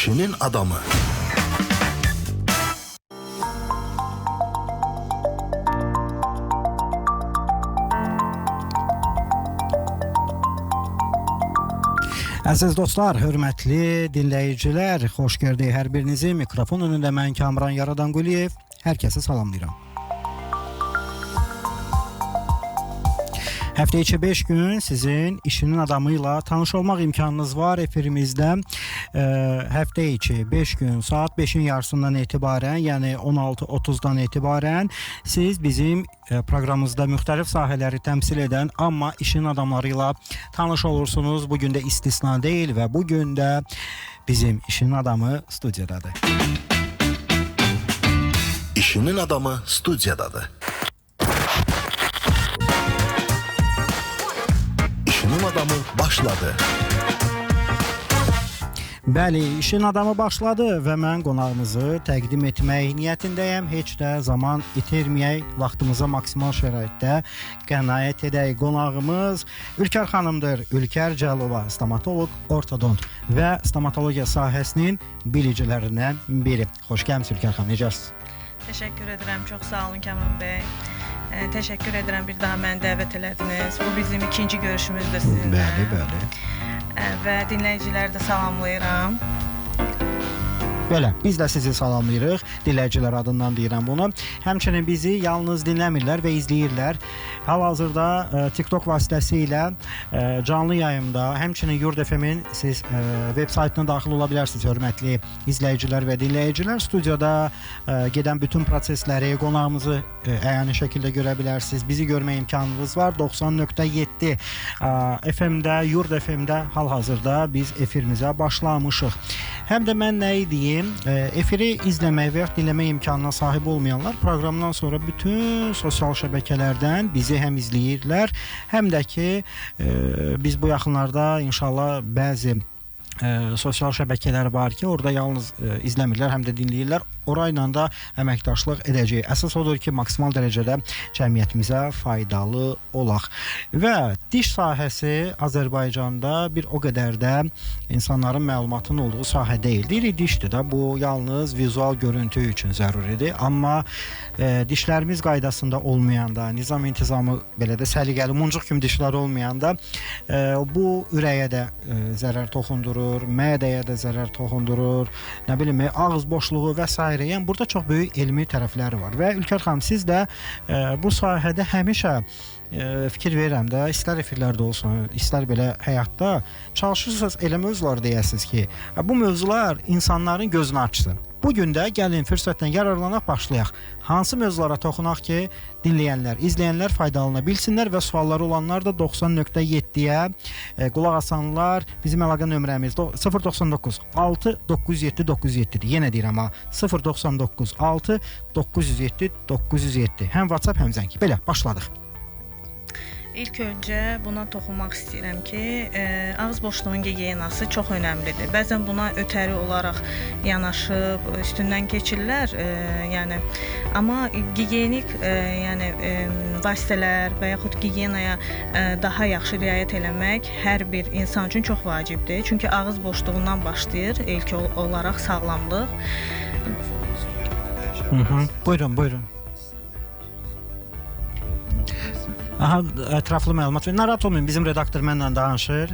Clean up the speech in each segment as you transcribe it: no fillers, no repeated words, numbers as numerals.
İşinin adamı. Əziz dostlar, hörmətli dinləyicilər, xoş gördük hər birinizi. Mikrofon önündə mən Kamran Yaradanquliyev. Hər kəsi salamlayıram. Həftə içi 5 gün sizin işinin adamıyla tanış olmaq imkanınız var efirimizdə. Həftə içi 5 gün saat 5'in yarısından etibarən, yəni 16:30'dan etibarən siz bizim proqramımızda müxtəlif sahələri təmsil edən, amma işin adamlarıyla tanış olursunuz. Bugün də istisna deyil və bugün də bizim işinin adamı studiyadadır. İşinin adamı studiyadadır. İşinin adamı başladı. Bəli, işin adamı başladı və mən qonağımızı təqdim etmək niyyətindəyəm. Heç də zaman itirməyək, vaxtımıza maksimal şəraitdə qənaət edək. Qonağımız Ülkər xanımdır. Ülkər Cəlova, stomatoloq, ortodont və stomatologiya sahəsinin bilicilərindən biri. Xoş gəlmisiniz Ülkər xanım, necəsiniz? Təşəkkür edirəm, çox sağ olun Kamran bəy. Təşəkkür edirəm bir daha məni dəvət elədiniz. Bu bizim ikinci görüşümüzdür sizinlə. Bəli, bəli. Və dinləyiciləri də salamlayıram. Belə, biz də sizi salamlayırıq. Dinləyicilər adından deyirəm bunu. Həmçinin bizi yalnız dinləmirlər və izləyirlər. Hal-hazırda TikTok vasitəsilə canlı yayımda, həmçinin Yurd FM-in siz web saytına daxil ola bilərsiniz, hörmətli izləyicilər və dinləyicilər. Studiyada gedən bütün prosesləri, qonağımızı əyani şəkildə görə bilərsiniz. Bizi görmə imkanınız var. 90.7 FM-də, Yurd FM-də hal-hazırda biz efirimizə başlamışıq. Həm də mən nə deyim, efiri izləmək və ya dinləmək imkanına sahib olmayanlar proqramdan sonra bütün sosial şəbəkələrdən bizi həm izləyirlər, həm də ki biz bu yaxınlarda inşallah bəzi sosial şəbəkələr var ki, orada yalnız izləmirlər, həm də dinləyirlər. Orayla da əməkdaşlıq edəcəyik. Əsas odur ki, maksimal dərəcədə cəmiyyətimizə faydalı olaq. Və diş sahəsi Azərbaycanda bir o qədər də insanların məlumatının olduğu sahə deyil. Deyirik dişdir də, bu yalnız vizual görüntü üçün zəruridir. Amma dişlərimiz qaydasında olmayanda, nizam-intizamı belə də səliqəli, muncuq kimi dişlər olmayanda bu ürəyə də zərər toxundurur, mədəyə də zərər toxundurur, nə bilim, ağız boşluğu və s. Yəni burada çox böyük elmi tərəfləri var və Ülkər xanım, siz də bu sahədə həmişə fikir verirəm də, istər efirlərdə olsun, istər belə həyatda çalışırsınız elə mövzular deyəsiniz ki, bu mövzular insanların gözünü açsın. Bugün də gəlin fürsətdən yararlanaq, başlayaq. Hansı mövzulara toxunaq ki, dinləyənlər, izləyənlər faydalana bilsinlər və sualları olanlar da 90.7-yə qulaq asanlar. Bizim əlaqə nömrəmiz 099 6 907 907-dir. Yenə deyirəm ha, 099 6 907 907. Həm WhatsApp, həm zəng. Belə, başladıq. İlk öncə buna toxunmaq istəyirəm ki, ağız boşluğunun gigiyenası çox önəmlidir. Bəzən buna ötəri olaraq yanaşıb, üstündən keçirlər, yəni, amma gigiyenik vasitələr və yaxud gigiyenaya daha yaxşı riayət eləmək hər bir insan üçün çox vacibdir. Çünki ağız boşluğundan başlayır ilk olaraq sağlamlıq. Buyurun, buyurun. Aha, ətraflı məlumat verin. Narahat olmayın, bizim redaktor mənlə danışır.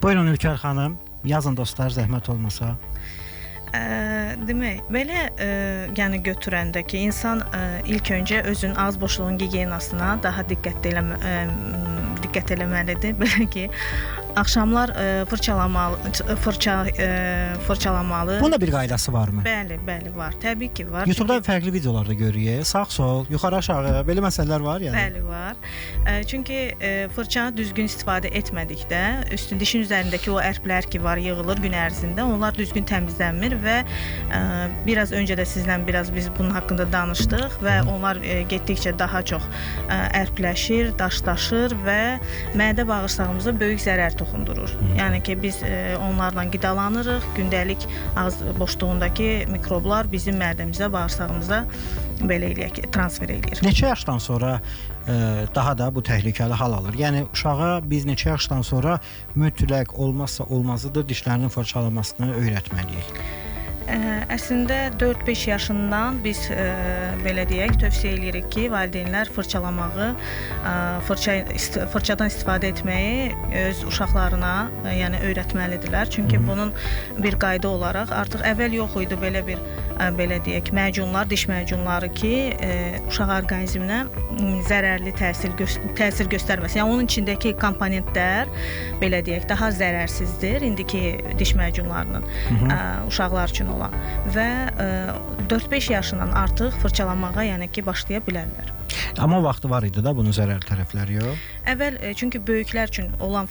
Buyurun Ülkər xanım, yazın dostlar, zəhmət olmasa. Demək, belə yəni götürəndə ki, insan ilk öncə özünün ağız boşluğunun gigiyenasına daha diqqət eləməlidir. Belə ki, axşamlar fırçalamalı. Bunda bir qaydası varmı? Bəli, bəli, var. Təbii ki, var. YouTube'da fərqli videolarda görürük. Sağ, sol, yuxarı, aşağı, belə məsələlər var yəni. Bəli, var. Çünki fırçanı düzgün istifadə etmədikdə, dişin üzərindəki o ərplər ki var, yığılır gün ərzində, onlar düzgün təmizlənmir və biraz öncə də sizlə biz bunun haqqında danışdıq və onlar getdikcə daha çox ərpləşir, daşlaşır və mədə bağırsağımıza böyük zərər toxundurur. Yəni ki, biz onlarla qidalanırıq, gündəlik ağız boşluğundakı mikroblar bizim mədəmizə, bağırsağımıza belə eləyək, transfer eləyir. Neçə yaşdan sonra daha da bu təhlükəli hal alır? Yəni uşağa biz neçə yaşdan sonra mütləq olmazsa olmazıdır dişlərinin fırçalamasını öyrətməliyik? Əslində 4-5 yaşından biz belə deyək, tövsiyə edirik ki, valideynlər fırçalamağı, fırçadan istifadə etməyi öz uşaqlarına, yəni öyrətməlidirlər. Çünki bunun bir qayda olaraq artıq əvvəl yox idi belə deyək, macunlar, diş macunları ki, uşaq orqanizminə zərərli təsir göstərməsin. Yəni onun içindəki komponentlər belə deyək, daha zərərsizdir indiki diş macunlarının uşaqlar üçün olan və 4-5 yaşından artıq fırçalamağa, yəni ki, başlaya bilərlər. Amma vaxtı var idi da bunun zərərli tərəfləri yox. Əvvəl çünki böyüklər üçün olan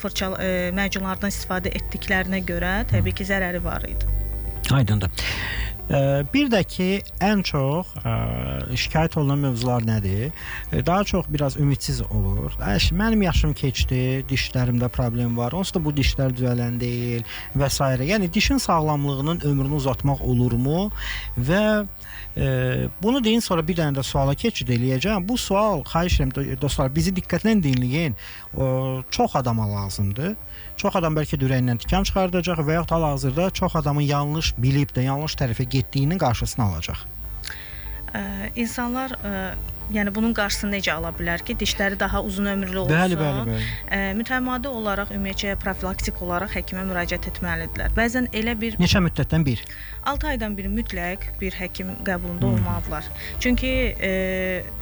macunlardan istifadə etdiklərinə görə təbii ki, zərəri var idi. Aydındır. Bir də ki, ən çox şikayət olunan mövzular nədir? Daha çox biraz ümidsiz olur. Mənim yaşım keçdi, dişlərimdə problem var, onsuz da bu dişlər düzələn deyil və s. Yəni dişin sağlamlığının ömrünü uzatmaq olurmu? Və bunu deyin, sonra bir dənə də suala keçid eləyəcəm. Bu sual, xahiş edirəm dostlar, bizi diqqətlə dinləyin. Çox adama lazımdır. Çox adam bəlkə də ürəyindən tikan çıxardacaq və yaxud hal-hazırda çox adamın yanlış bilib də yanlış tərəfə getdiyinin qarşısını alacaq. İnsanlar yəni bunun qarşısını necə ala bilər ki, dişləri daha uzun ömürlü olsun? Bəli. Mütəmadi olaraq, ümumiyyətcə profilaktik olaraq həkimə müraciət etməlidirlər. Bəzən elə bir Neçə müddətdən bir? 6 aydan bir mütləq bir həkim qəbulunda olmalıdırlar. Çünki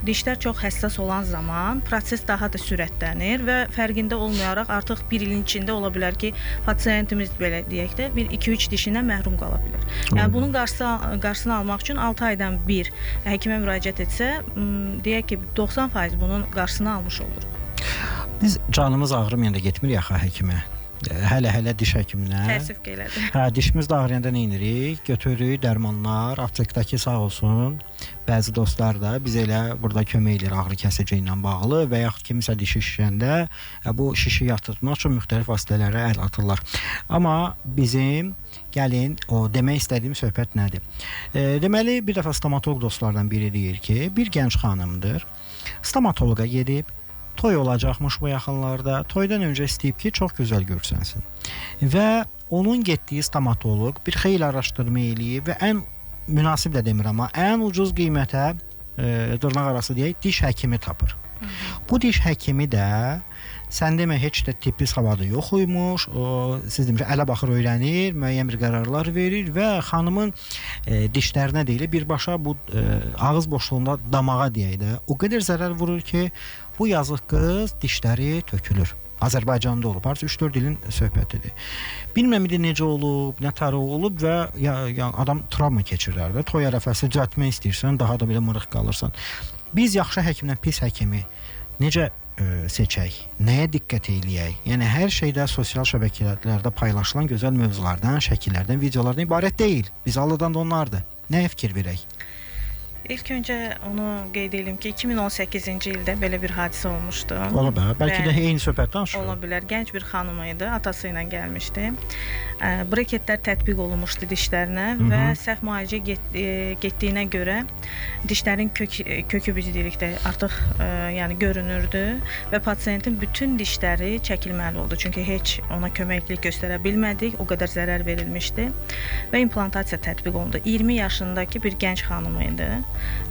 dişlər çox həssas olan zaman proses daha da sürətlənir və fərqində olmayaraq artıq bir ilin içində ola bilər ki, pasiyentimiz belə deyək də bir 2-3 dişindən məhrum qala bilər. Yəni bunun qarşısını almaq üçün 6 aydan bir həkimə müraciət etsə, deyək ki, 90% bunun qarşısını almış olur. Biz canımız ağrımayanda getmirik axı həkimə. Hələ diş həkiminə. Təəssüf ki, elədir. Dişimiz də ağrıyanda nə edirik? Götürürük dərmanlar, aptekdəki sağ olsun. Bəzi dostlar da biz elə burada kömək edir ağrı kəsici ilə bağlı və yaxud kimisə dişi şişəndə bu şişi yatırtmaq üçün müxtəlif vasitələrə əl atırlar. Amma bizim gəlin, o demək istədiyim söhbət nədir? Deməli, bir dəfə stomatoloq dostlardan biri deyir ki, bir gənc xanımdır, stomatoloqa gedib, toy olacaqmış bu yaxınlarda. Toydan öncə istəyib ki, çox gözəl görsənsin. Və onun getdiyi stomatoloq bir xeyli araşdırma eləyib və ən münasib də demirəm, amma ən ucuz qiymətə dırnaq arası deyək, diş həkimi tapır. Bu diş həkimi də sən demə heç də tibbi savadı yox imiş, siz demişə ələ baxır öyrənir, müəyyən bir qərarlar verir və xanımın dişlərinə deyilir, birbaşa bu ağız boşluğunda damağa deyək də, o qədər zərər vurur ki, bu yazıq qız dişləri tökülür. Azərbaycanda olub, artıq 3-4 ilin söhbətidir. Bilməm idi necə olub, nə tarı olub və adam travma keçirər də, toy ərəfəsi düzəltmək istəyirsən, daha da belə mırıq qalırsan. Biz yaxşı həkimdən pis həkimi necə seçək, nəyə diqqət eləyək? Yəni hər şeydə sosial şəbəkələrdə paylaşılan gözəl mövzulardan, şəkillərdən, videolardan ibarət deyil. Biz aldan da onlardır. Nəyə fikir verək? İlk öncə onu qeyd edim ki, 2018-ci ildə belə bir hadisə olmuşdu. Ola bilər, bəlkə də eyni söhbət danışırıq. Ola bilər, gənc bir xanım idi, atası ilə gəlmişdi. Breketlər tətbiq olunmuşdu dişlərinə və səhv müalicə getdiyinə görə dişlərin kökü biz deyirik də artıq yəni görünürdü və pasiyentin bütün dişləri çəkilməli oldu. Çünki heç ona köməklik göstərə bilmədik, o qədər zərər verilmişdi və implantasiya tətbiq olundu. 20 yaşındakı bir gənc xanım idi.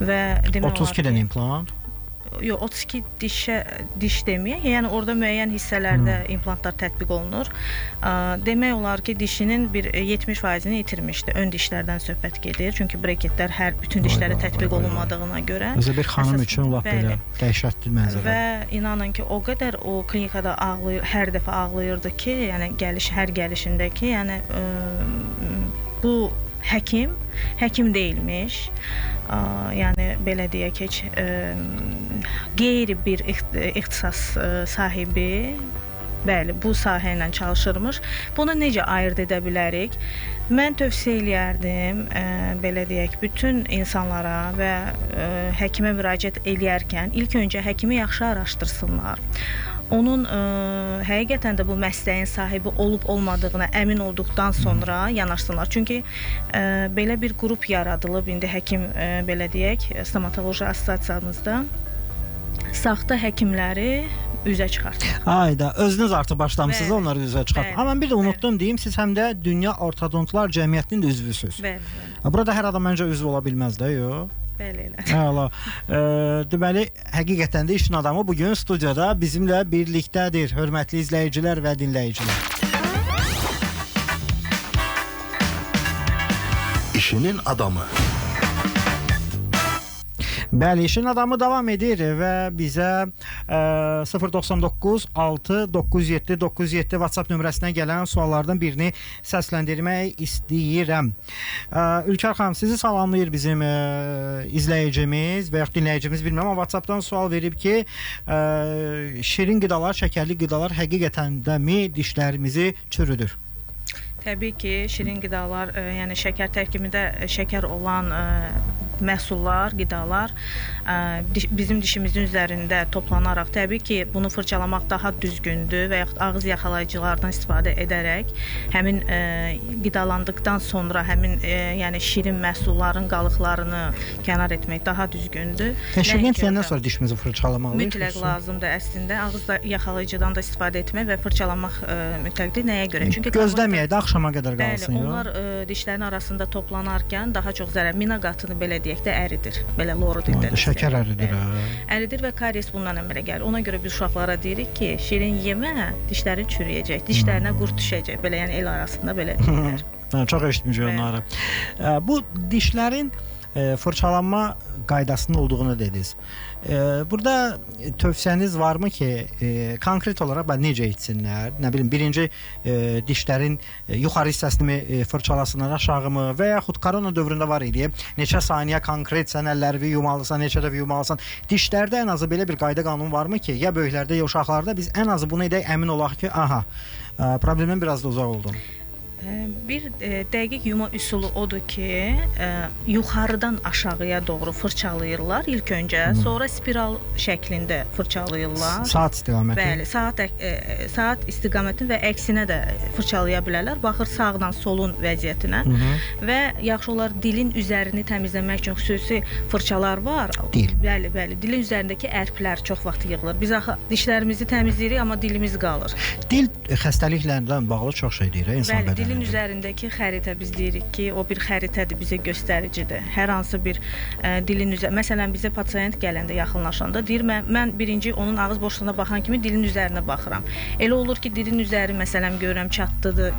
Və demək 32 dənə implant? Yox, 32 diş deməyək. Yəni orada müəyyən hissələrdə implantlar tətbiq olunur. Demək olar ki, dişinin bir 70%-ni itirmişdi. Ön dişlərdən söhbət gedir. Çünki breketlər bütün dişlərə tətbiq olunmadığına görə. Özə bir xanım üçün lap belə dəhşətli mənzərə. Və inanın ki, o qədər o klinikada ağlayır, hər dəfə ağlayırdı ki, yəni hər gəlişindəki, yəni bu həkim deyilmiş. Yəni belə deyək, heç qeyri bir ixtisas sahibi, bəli, bu sahə ilə çalışırmış. Bunu necə ayırd edə bilərik? Mən tövsiyə eləyərdim, belə deyək, bütün insanlara və həkimə müraciət eləyərkən ilk öncə həkimi yaxşı araşdırsınlar. onun həqiqətən də bu məsləyin sahibi olub olmadığına əmin olduqdan sonra yanaşsınlar. Çünki belə bir qrup yaradılıb indi həkim belə deyək, stomatoloji assosiasiyamızda saxta həkimləri üzə çıxartır. Ayda özünüz artıq başlamısınız Bəli. onları üzə çıxartmaq. Bəli, Amma bir də unutdum deyim, siz həm də Dünya Ortodontlar Cəmiyyətinin də üzvüsüz. Bəli. Burada hər adam məncə üzv ola bilməz də, yox? Bəli elə. Əla. Deməli, həqiqətən də işin adamı bugün studiyada bizimlə birlikdədir. Hörmətli izləyicilər və dinləyicilər. İşinin adamı. Bəli, işin adamı davam edir və bizə 099 6 97 97 WhatsApp nömrəsinə gələn suallardan birini səsləndirmək istəyirəm. Ülkər xanım, sizi salamlayır bizim izləyicimiz və ya dinləyicimiz, bilmirəm, amma WhatsAppdan sual verib ki, şirin qidalar, şəkərli qidalar həqiqətən də mi dişlərimizi çürüdür? Təbii ki, şirin qidalar, yəni şəkər tərkibində şəkər olan məhsullar, qidalar bizim dişimizin üzərində toplanaraq, təbii ki, bunu fırçalamaq daha düzgündür və yaxud ağız yaxalayıcılardan istifadə edərək həmin qidalandıqdan sonra həmin yəni şirin məhsulların qalıqlarını kənar etmək daha düzgündür. Şirin deyəndən sonra dişimizi fırçalamalıyıq. Mütləq lazımdır əslində. Ağız yaxalayıcıdan da istifadə etmək və fırçalamaq mütləqdir. Nəyə görə? Çünki gözləməyək də axşama qədər qalsın. Bəli, onlar dişlərin arasında toplanarkən daha çox zərər, mina qatını belə deyək də əridir. Belə loru dildə. Şəkər əridir. Əridir və karies bundan əmələ gəlir. Ona görə biz uşaqlara deyirik ki, şirin yemə, dişlərin çürüyəcək, dişlərinə qurd düşəcək. Belə yəni el arasında belə deyirlər. Çox eşitmişəm onları. Bu dişlərin fırçalanma qaydasının olduğunu dediniz. Burada tövsiyəniz varmı ki, konkret olaraq necə etsinlər? Nə bilim, birinci dişlərin yuxarı hissəsini fırçalasınlar, aşağımı və yaxud korona dövründə var idi. Neçə saniyə konkret sən əllərini yumalısan, neçə dəfə yumalısan. Dişlərdə ən azı belə bir qayda qanun varmı ki, ya böyüklərdə, ya uşaqlarda biz ən azı bunu edək, əmin olaq ki, aha, problemdən biraz da uzaq oldum. Bir dəqiq yuma üsulu odur ki, yuxarıdan aşağıya doğru fırçalayırlar ilk öncə, sonra spiral şəklində fırçalayırlar. Saat istiqaməti. Bəli, saat istiqaməti və əksinə də fırçalaya bilərlər. Baxır sağdan solun vəziyyətinə və yaxşı olar dilin üzərini təmizləmək üçün xüsusi fırçalar var. Dil. Bəli, dilin üzərindəki ərklər çox vaxt yığılır. Biz axı dişlərimizi təmizləyirik, amma dilimiz qalır. Dil xəstəliklərlə bağlı çox şey deyir insan bədənində. Dilin üzərindəki xəritə biz deyirik ki, o bir xəritədir, bizə göstəricidir. Hər hansı bir dilin üzərində, məsələn, bizə pasiyent gələndə, yaxınlaşanda deyir, mən birinci onun ağız boşluğuna baxan kimi dilin üzərinə baxıram. Elə olur ki, dilin üzəri, məsələn, görürəm çatlıdır,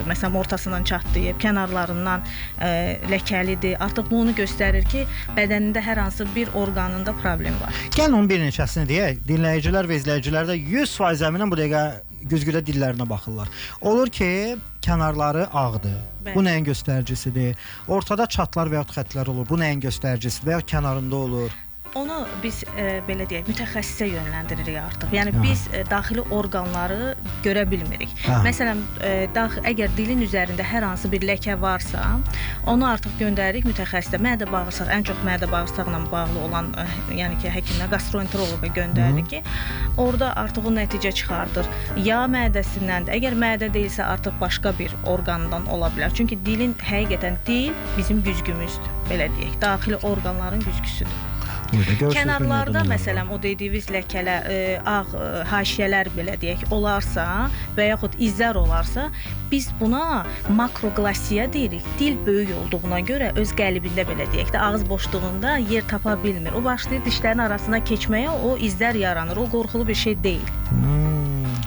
məsələn, ortasından çatlayıb, kənarlarından ləkəlidir. Artıq bu onu göstərir ki, bədənində hər hansı bir orqanında problem var. Gəlin onun bir neçəsini deyək. Dinləyicilər və izləyicilər də 100% əminəm bu dəqiqə güzgüdə dillərinə baxırlar. Olur ki, kənarları ağdır. Bəli. Bu nəyin göstəricisidir? Ortada çatlar və ya xətlər olur. Bu nəyin göstəricisidir və ya kənarında olur? Onu biz belə deyək, mütəxəssisə yönləndiririk artıq. Yəni biz daxili orqanları görə bilmirik. Məsələn, əgər dilin üzərində hər hansı bir ləkə varsa, onu artıq göndəririk mütəxəssisə. Mədə-bağırsaq, ən çox mədə-bağırsaqla bağlı olan, yəni ki, həkimə, gastroenteroloqa göndəririk ki, orada artıq o nəticə çıxardır. Ya mədəsindəndir. Əgər mədə deyilsə, artıq başqa bir orqandan ola bilər. Çünki dilin həqiqətən dil bizim güzgümüzdür, belə deyək. Daxili orqanların güzgüsüdür. Kənarlarda məsələn o dediyiniz ləkələr, ağ haşiyələr belə deyək olarsa və yaxud izlər olarsa, biz buna makroglasiya deyirik. Dil böyük olduğuna görə öz qəlbində belə deyək də ağız boşluğunda yer tapa bilmir. O başlayır dişlərin arasına keçməyə, o izlər yaranır. O qorxulu bir şey deyil.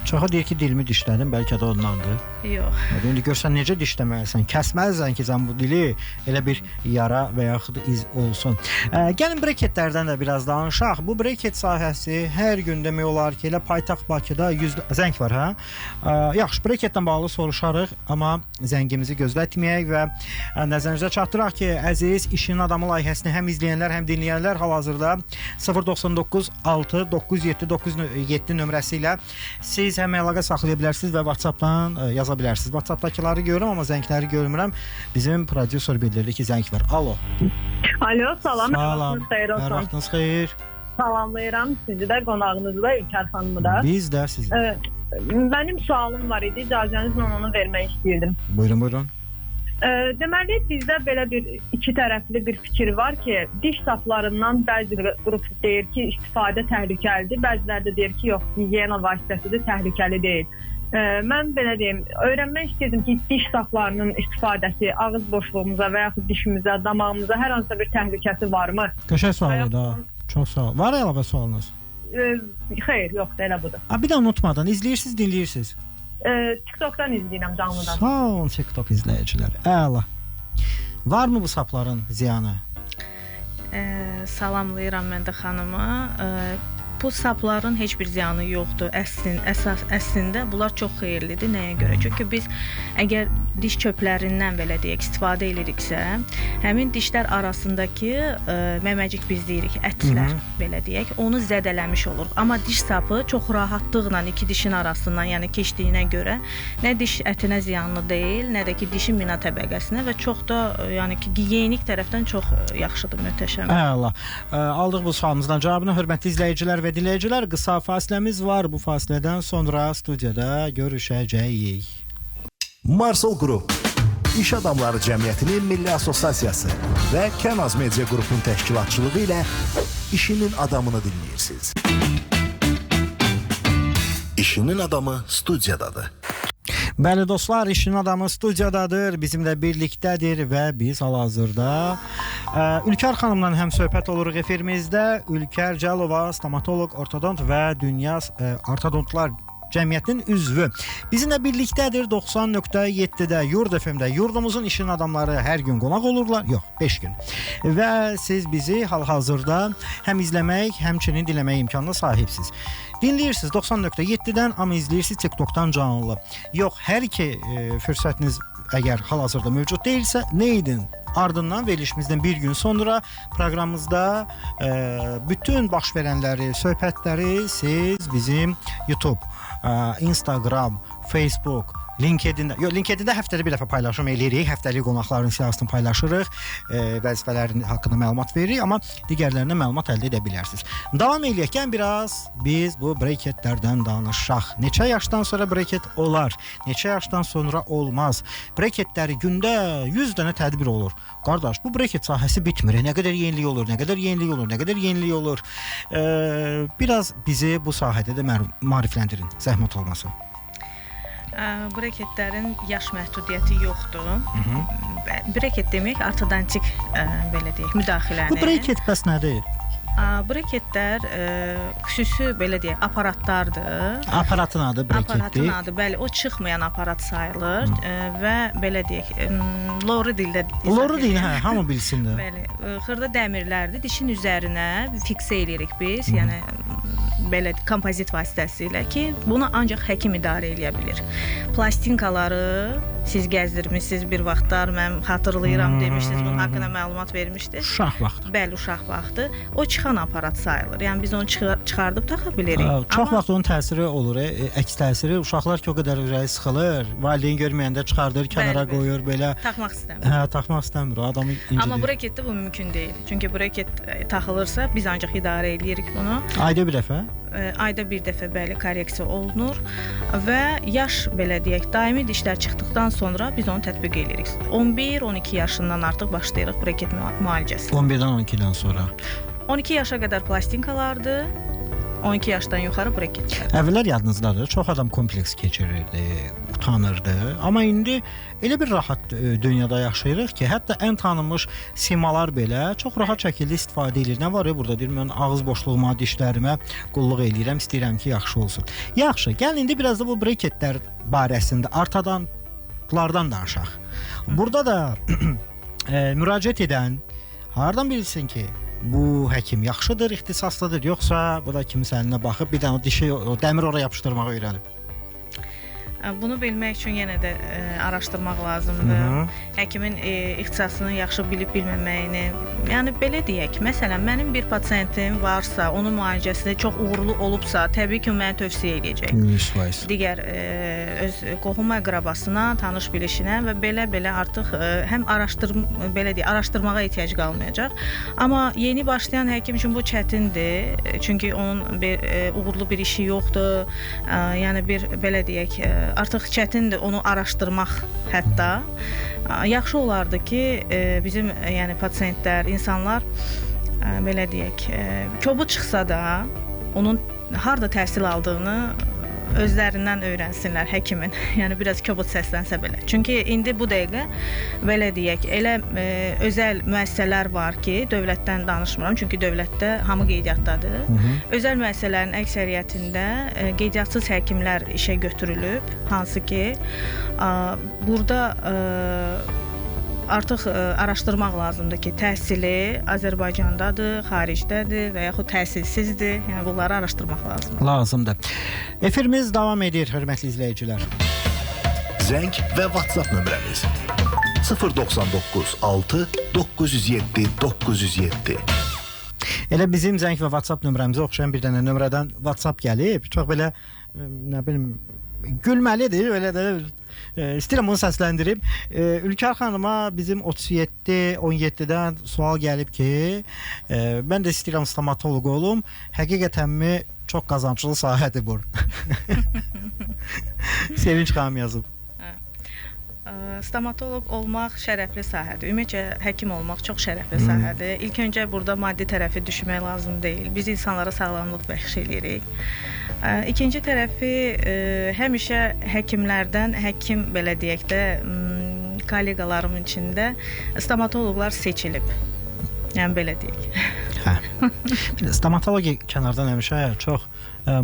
Çoxu deyir ki, dilimi dişlədim, bəlkə də ondandır. Yox. İndi görsən necə dişləməlisən, kəsməlisən ki, sən bu dili elə bir yara və yaxud iz olsun. Gəlin breketlərdən də biraz danışaq. Bu breket sahəsi hər gün demək olar ki, elə paytaxt Bakıda zəng var, hə? Yaxşı, breketlə bağlı soruşarıq, amma zəngimizi gözlətməyək və nəzərinizə çatdıraq ki, əziz işin adamı layihəsini həm izləyənlər, həm dinləyənlər hal-hazırda 099 6 97 97 nömrəsi ilə siz həm əlaqə saxlaya bilərsiniz və WhatsApp-dan yaza bilərsiniz. WhatsApp-dakıları görürəm, amma zəngləri görmürəm. Bizim prodüser bildirdi ki, zəng var. Alo. Alo, salam. Salam. Hər vaxtınız xeyir. Salamlayıram sizi də, qonağınızı da, Ülkər xanımı da. Biz də sizi. Mənim sualım var idi, icazənizlə onu vermək istəyirdim. Buyurun, buyurun. Deməli, bizdə belə bir iki tərəfli bir fikir var ki, diş saplarından bəzi qrup deyir ki, istifadə təhlükəlidir, bəziləri də deyir ki, yox, gigiyena vasitəsidir, təhlükəli deyil. Mən belə deyim, öyrənmək istəyirdim ki, diş saplarının istifadəsi ağız boşluğumuza və yaxud dişimizə, damağımıza hər hansısa bir təhlükəsi varmı? Qəşəng sualdır da. Çox sağ ol. Var əlavə sualınız? Xeyr, yoxdur, elə budur. Bir də unutmadan, izləyirsiniz, dinləyirsiniz. TikTok'dan izləyirəm canlıdan. Sağ olun TikTok izləyiciləri. Əla. Varmı bu sapların ziyanı? Salamlayıram mən də xanımı. Bu sapların heç bir ziyanı yoxdur. Əslində bunlar çox xeyirlidir. Nəyə görə? Çünki biz əgər diş çöplərindən belə deyək istifadə ediriksə, həmin dişlər arasındakı məməcik biz deyirik, ətlər belə deyək, onu zədələmiş olur. Amma diş sapı çox rahatlıqla iki dişin arasından, yəni keçdiyinə görə nə diş ətinə ziyanlı deyil, nə də ki dişin mina təbəqəsinə və çox da yəni ki gigiyenik tərəfdən çox yaxşıdır, möhtəşəm. Əla. Aldıq bu sualımızdan cavabını. Hörmətli izləyicilər və dinləyicilər, qısa fasiləmiz var. Bu fasilədən sonra studiyada görüşəcəyik. Marsol Qrup, İş Adamları Cəmiyyətinin Milli Assosiasiyası və Kənaz Media Qrupun təşkilatçılığı ilə İşinin Adamını dinləyirsiniz. İşinin Adamı studiyadadır. Bəli dostlar, İşin Adamı studiyadadır, bizimlə birlikdədir və biz hal-hazırda Ülkər xanımla həm söhbət oluruq efirimizdə. Ülkər Cəlova, stomatoloq, ortodont və Dünya Ortodontlar Cəmiyyətinin üzvü. Bizimlə birlikdədir 90.7-də Yurd FM-də. Yurdumuzun işin adamları hər gün qonaq olurlar. Yox, 5 gün. Və siz bizi hal-hazırda həm izləmək, həmçinin dinləmək imkanına sahibsiniz. Dinləyirsiniz 90.7-dən, amma izləyirsiniz TikTok'dan canlı. Yox, hər iki fürsətiniz əgər hal-hazırda mövcud deyilsə, nə edin? Ardından verilişimizdən bir gün sonra proqramımızda bütün baş verənləri, söhbətləri siz bizim YouTube, Instagram, Facebook, LinkedIn-də, LinkedIn-də həftədə bir dəfə paylaşım eləyirik, həftəlik qonaqların siyahısını paylaşırıq, vəzifələrin haqqında məlumat veririk, amma digərlərinə məlumat əldə edə bilərsiniz. Davam eləyəkən biraz biz bu breketlərdən danışaq. Neçə yaşdan sonra breket olar? Neçə yaşdan sonra olmaz? Breketləri gündə 100 dənə tədbir olur. Qardaş, bu breket sahəsi bitmir. Nə qədər yenilik olur, nə qədər yenilik olur, nə qədər yenilik olur. Biraz bizi bu sahədə də maarifləndirin, zəhmət olmasa. Breketlərin yaş məhdudiyyəti yoxdur. Breket demək ortodontik belə deyək, müdaxilədir. Bu breket bəs nədir? Breketlər xüsusi belə deyək, aparatlardır. Aparatın adı breketdir. Aparatın adı, bəli, o çıxmayan aparat sayılır və belə deyək, lori dildə Lori dil, hə, hamı bilsin də. Bəli, xırda dəmirlərdir, dişin üzərinə fiksə eləyirik biz, yəni belə kompozit vasitəsilə ki, bunu ancaq həkim idarə eləyə bilir. Plastinkaları siz gəzdirmisiniz bir vaxtlar, mən xatırlayıram demişdiniz, bunun haqqında məlumat vermişdiniz. Uşaq vaxtı. Bəli, uşaq vaxtı. O çıxan aparat sayılır. Yəni biz onu çıxardıb taxa bilirik. Çox vaxt onun təsiri olur, əks təsiri. Uşaqlar ki o qədər ürəyi sıxılır, valideyn görməyəndə çıxardır, kənara qoyur belə. Taxmaq istəmir. Hə, taxmaq istəmir. O adamı incidir. Amma breketdə bu mümkün deyil. Çünki breket taxılırsa biz ancaq idarə eləyirik bunu. Ayda bir dəfə? Ayda bir dəfə bəli korreksiya olunur və yaş belə deyək, daimi dişlər çıxdıqdan sonra biz onu tətbiq edirik. 11-12 yaşından artıq başlayırıq breket müalicəsi. 11-dən 12-dən sonra. 12 yaşa qədər plastinkalardır. 12 yaşdan yuxarı breketlər. Əvvəllər yadınızdadır, çox adam kompleks keçirirdi, utanırdı. Amma indi elə bir rahat dünyada yaşayırıq ki, hətta ən tanınmış simalar belə çox rahat şəkildə istifadə edir. Nə var ya burada? Deyir, mən ağız boşluğuma, dişlərimə qulluq eləyirəm, istəyirəm ki, yaxşı olsun. Yaxşı, gəlin indi biraz da bu breketlər barəsində ortodontlardan danışaq. Burada da müraciət edən hardan bilsin ki, bu həkim yaxşıdır, ixtisaslıdır, yoxsa bu da kimsə əlinə baxıb bir dənə o dişi, o dəmir oraya yapışdırmağı öyrənib? Bunu bilmək üçün yenə də araşdırmaq lazımdır. Həkimin ixtisasını yaxşı bilib bilməməyini. Yəni belə deyək, məsələn, mənim bir pasiyentim varsa, onun müalicəsi çox uğurlu olubsa, təbii ki, mənə tövsiyə edəcək. 100%. Digər öz qohum əqrabasına, tanış bilişinə və belə artıq həm araşdırmağa ehtiyac qalmayacaq. Amma yeni başlayan həkim üçün bu çətindir. Çünki onun uğurlu bir işi yoxdur. Yəni belə deyək, artıq çətindir onu araşdırmaq hətta. Yaxşı olardı ki, bizim yəni pasiyentlər, insanlar belə deyək, kobud çıxsa da onun harda təhsil aldığını özlərindən öyrənsinlər həkimin. Yəni biraz kobud səslənsə belə. Çünki indi bu dəqiqə belə deyək, elə özəl müəssisələr var ki, dövlətdən danışmıram, çünki dövlətdə hamı qeydiyyatdadır. Özəl müəssisələrin əksəriyyətində qeydiyyatçısız həkimlər işə götürülüb, hansı ki, burada artıq araşdırmaq lazımdır ki, təhsili Azərbaycandadır, xaricdədir və yaxud təhsilsizdir. Yəni bunları araşdırmaq lazımdır. Lazımdır. Efirimiz davam edir, hörmətli izləyicilər. Zəng və WhatsApp nömrəmiz 099 6 907 907. Elə bizim zəng və WhatsApp nömrəmizə oxşayan bir dənə nömrədən WhatsApp gəlib. Çox belə, nə bilim, gülməlidir, elə də istəyirəm onu səsləndirib. Ülkər xanıma bizim 37-17-dən sual gəlib ki, mən də istəyirəm stomatoloq olum. Həqiqətənmi çox qazanclı sahədir bu? Sevinç xanım yazıb. Stomatoloq olmaq şərəfli sahədir. Ümumiyyətcə həkim olmaq çox şərəfli sahədir. İlk öncə burada maddi tərəfi düşünmək lazım deyil. Biz insanlara sağlamlıq bəxş edirik. İkinci tərəfi həmişə həkimlərdən, həkim belə deyək də, kolleqalarımın içində stomatoloqlar seçilib. Yəni belə deyək. Hə. Stomatologiya kənardan həmişə çox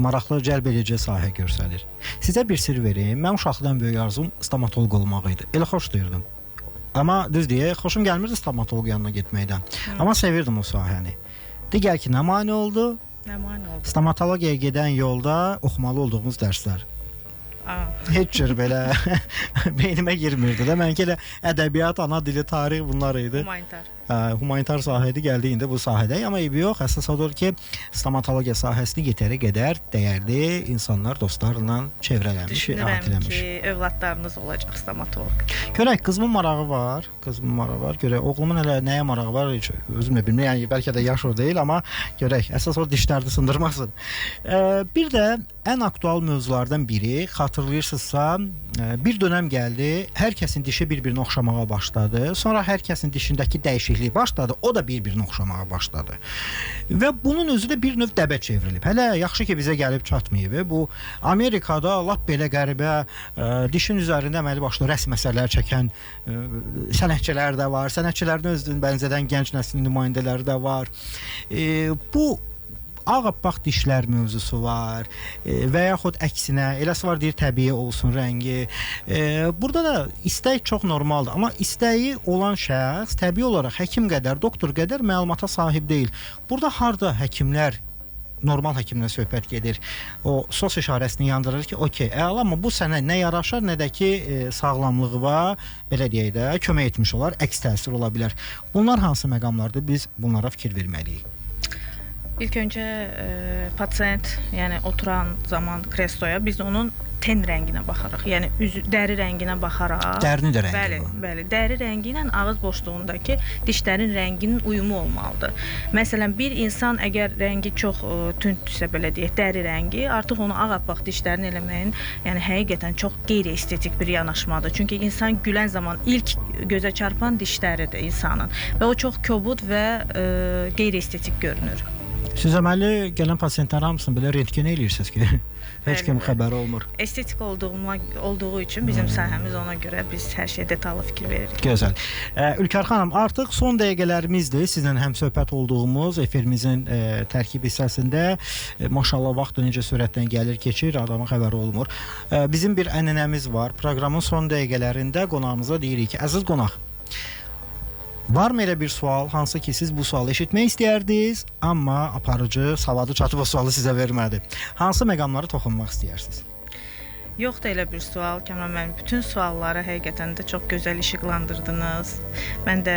maraqlı, cəlb edici sahə göstərir. Sizə bir sir verim. Mən uşaqlıqdan böyük arzum stomatoloq olmaq idi. Elə xoşlayırdım. Amma düz deyək, xoşum gəlmirdi stomatoloq yanına getməkdən. Amma sevirdim o sahəni. Digər ki, nə mane oldu? Nə mane oldu? Stomatologiyaya gedən yolda oxumalı olduğumuz dərslər. Heç cür belə beynimə girmirdi də. Mənki elə ədəbiyyat, ana dili, tarix bunlar idi. Humanitar. Humanitar sahədə gəldiyində bu sahədə, amma eybi yox. Əsas odur ki, stomatologiya sahəsini yetəri qədər dəyərli insanlar, dostlarla çevrələmiş, düşünürəm ki, övladlarınız olacaq stomatoloq. Görək, qızımın marağı var. Görək, oğlumun elə nəyə marağı var, heç özüm də bilmirəm. Yəni bəlkə də yaş o deyil, amma görək, əsas o dişlərini sındırmasın. Bir də ən aktual mövzulardan biri, xatırlayırsınızsa, bir dönəm gəldi, hər kəsin dişi bir-birinə oxşamağa başladı. Sonra hər kəsin dişindəki dəyişiklik başladı, o da bir-birinə oxşamağa başladı. Və bunun özü də bir növ dəbə çevrilib. Hələ yaxşı ki, bizə gəlib çatmayıb. Bu Amerikada lap belə qəribə dişin üzərində əməli başlı rəsm əsərlər çəkən sənətçilər də var. Sənətçilərin özünün bənzədən gənc nəslin nümayəndələri də var. Bu ağappaq dişlər mövzusu var və yaxud əksinə, eləsi var deyir təbii olsun rəngi. Burada da istək çox normaldır, amma istəyi olan şəxs təbii olaraq həkim qədər, doktor qədər məlumata sahib deyil. Burada harda həkimlər, normal həkimlə söhbət gedir, o sos işarəsini yandırır ki, okey, əla, amma bu sənə nə yaraşar, nə də ki, sağlamlığına, belə deyək də, kömək etmiş olar, əks təsir ola bilər. Bunlar hansı məqamlardır? Biz bunlara fikir verməliyik. İlk öncə pasiyent, yəni oturan zaman kresloya biz onun ten rənginə baxarıq. Yəni dəri rənginə baxaraq. Dərinin də rəngi var. Bəli, dəri rəngi ilə ağız boşluğundakı dişlərin rənginin uyumu olmalıdır. Məsələn, bir insan əgər rəngi çox tündsə, belə deyək, dəri rəngi, artıq onu ağappaq dişlərini eləməyin, yəni həqiqətən çox qeyri-estetik bir yanaşmadır. Çünki insan gülən zaman ilk gözə çarpan dişləridir insanın və o çox kobud və qeyri-estetik görünür. Siz əməli gələn pasiyentlər hamısını belə rentgen eləyirsiniz ki, heç kim xəbəri olmur. Estetik olduğu üçün bizim sahəmiz, ona görə biz hər şeyə detallı fikir veririk. Gözəl. Ülkər xanım, artıq son dəqiqələrimizdir sizlə həmsöhbət olduğumuz efirimizin tərkib hissəsində. Maşallah, vaxt necə sürətlə gəlir, keçir, adamın xəbəri olmur. Bizim bir ənənəmiz var. Proqramın son dəqiqələrində qonağımıza deyirik ki, əziz qonaq, varmı elə bir sual, hansı ki siz bu sualı eşitmək istəyərdiniz, amma aparıcı, savadı çatıb o sualı sizə vermədi? Hansı məqamları toxunmaq istəyirsiniz? Yoxdur elə bir sual, Kəmran müəllim. Bütün sualları həqiqətən də çox gözəl işıqlandırdınız. Mən də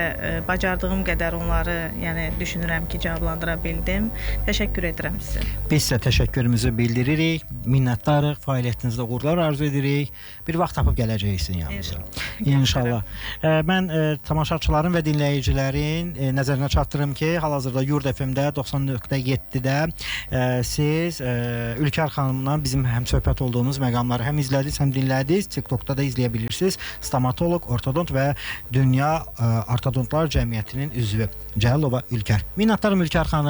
bacardığım qədər onları, yəni düşünürəm ki, cavablandıra bildim. Təşəkkür edirəm sizə. Biz sizə təşəkkürümüzü bildiririk. Minnətdarıq. Fəaliyyətinizdə uğurlar arzu edirik. Bir vaxt tapıb gələcəksiniz yanımıza. İnşallah. Mən tamaşaçıların və dinləyicilərin nəzərinə çatdırım ki, hal-hazırda Yurd FM-də 90.7-də siz Ülkər xanımla bizim həm söhbət olduğumuz məqamları həm izlədiniz, həm dinlədiniz. TikTokda da izləyə bilirsiniz. Stomatoloq, ortodont və Dünya Ortodontlar Cəmiyyətinin üzvü Cəlilova Ülkər. Minnətdarım Ülkər xanım.